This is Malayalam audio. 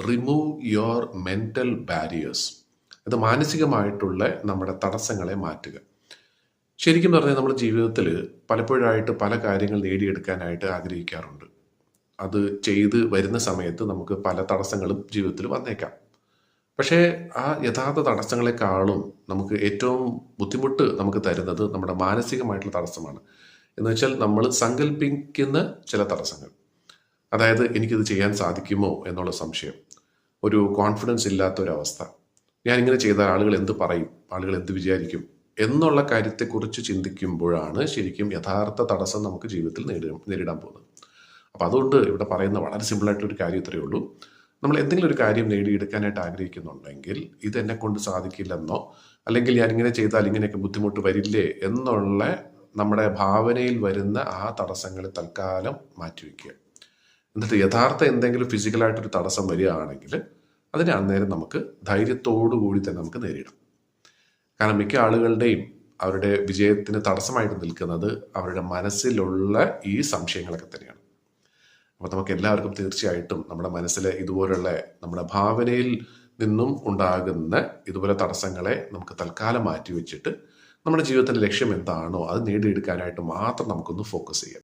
Remove your mental barriers. ഇത് മാനസികമായിട്ടുള്ള നമ്മുടെ തടസ്സങ്ങളെ മാറ്റുക. ശരിക്കും പറഞ്ഞാൽ നമ്മുടെ ജീവിതത്തിൽ പലപ്പോഴായിട്ട് പല കാര്യങ്ങൾ നേടിയെടുക്കാനായിട്ട് ആഗ്രഹിക്കാറുണ്ട്. അത് ചെയ്ത് വരുന്ന സമയത്ത് നമുക്ക് പല തടസ്സങ്ങളും ജീവിതത്തിൽ വന്നേക്കാം. പക്ഷേ ആ യഥാർത്ഥ തടസ്സങ്ങളെക്കാളും നമുക്ക് ഏറ്റവും ബുദ്ധിമുട്ട് നമുക്ക് തരുന്നത് നമ്മുടെ മാനസികമായിട്ടുള്ള തടസ്സമാണ്. എന്ന് വെച്ചാൽ നമ്മൾ സങ്കല്പിക്കുന്ന ചില തടസ്സങ്ങൾ. അതായത് എനിക്കിത് ചെയ്യാൻ സാധിക്കുമോ എന്നുള്ള സംശയം, ഒരു കോൺഫിഡൻസ് ഇല്ലാത്തൊരവസ്ഥ, ഞാനിങ്ങനെ ചെയ്താൽ ആളുകൾ എന്ത് പറയും, ആളുകൾ എന്ത് വിചാരിക്കും എന്നുള്ള കാര്യത്തെക്കുറിച്ച് ചിന്തിക്കുമ്പോഴാണ് ശരിക്കും യഥാർത്ഥ തടസ്സം നമുക്ക് ജീവിതത്തിൽ നേരിടാൻ പോകുന്നത്. അപ്പോൾ അതുകൊണ്ട് ഇവിടെ പറയുന്ന വളരെ സിമ്പിളായിട്ടൊരു കാര്യം ഇത്രയേ ഉള്ളൂ. നമ്മൾ എന്തെങ്കിലും ഒരു കാര്യം നേടിയെടുക്കാനായിട്ട് ആഗ്രഹിക്കുന്നുണ്ടെങ്കിൽ ഇതെന്നെ കൊണ്ട് സാധിക്കില്ലെന്നോ അല്ലെങ്കിൽ ഞാനിങ്ങനെ ചെയ്താൽ ഇങ്ങനെയൊക്കെ ബുദ്ധിമുട്ട് വരില്ലേ എന്നുള്ള നമ്മുടെ ഭാവനയിൽ വരുന്ന ആ തടസ്സങ്ങളെ തൽക്കാലം മാറ്റിവെക്കുക. എന്നിട്ട് യഥാർത്ഥ എന്തെങ്കിലും ഫിസിക്കലായിട്ടൊരു തടസ്സം വരികയാണെങ്കിൽ അതിനെ അന്നേരം നമുക്ക് ധൈര്യത്തോടു കൂടി തന്നെ നമുക്ക് നേരിടാം. കാരണം മിക്ക ആളുകളുടെയും അവരുടെ വിജയത്തിന് തടസ്സമായിട്ട് നിൽക്കുന്നത് അവരുടെ മനസ്സിലുള്ള ഈ സംശയങ്ങളൊക്കെ തന്നെയാണ്. അപ്പോൾ നമുക്ക് എല്ലാവർക്കും തീർച്ചയായിട്ടും നമ്മുടെ മനസ്സിൽ ഇതുപോലുള്ള നമ്മുടെ ഭാവനയിൽ നിന്നും ഉണ്ടാകുന്ന ഇതുപോലെ തടസ്സങ്ങളെ നമുക്ക് തൽക്കാലം മാറ്റി വെച്ചിട്ട് നമ്മുടെ ജീവിതത്തിൻ്റെ ലക്ഷ്യം എന്താണോ അത് നേടിയെടുക്കാനായിട്ട് മാത്രം നമുക്കൊന്ന് ഫോക്കസ് ചെയ്യാം.